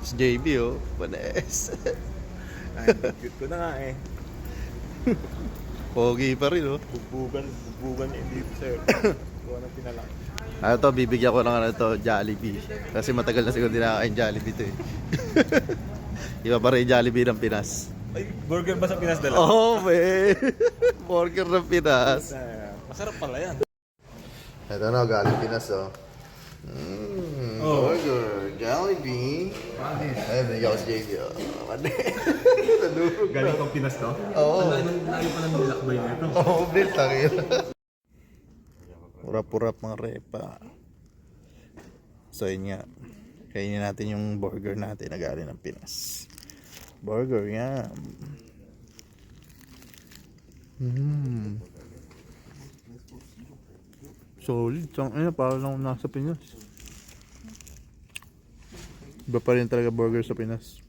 Si JB oh, panes. Ay, cute ko na nga eh. Pogi pa rin oh. Bugbugan eh dito sa'yo. Kuha ng pinalaki. Ano to, bibigyan ko ng ano to, Jollibee. Kasi matagal na siguro din nakakain Jollibee to eh. Iba pa rin Jollibee ng Pinas. Ay, burger ba sa Pinas dala? Oh, man. Burger ng Pinas. Masarap pala yan. Ito na, galing Pinas oh. Oh. Burger, Jollibee. Ay, binigyan ko si JB oh. Nadurog na. Galing kang Pinas to? Oo. Lagi pa lang nilakbay na ito. Oo, Bill, tangin. Purap-purap mga repa. So yun nga, kainin natin yung burger natin na galing ng Pinas. Burger, yan. Solid. Parang lang nasa Pinas. Iba pa rin talaga burger sa Pinas.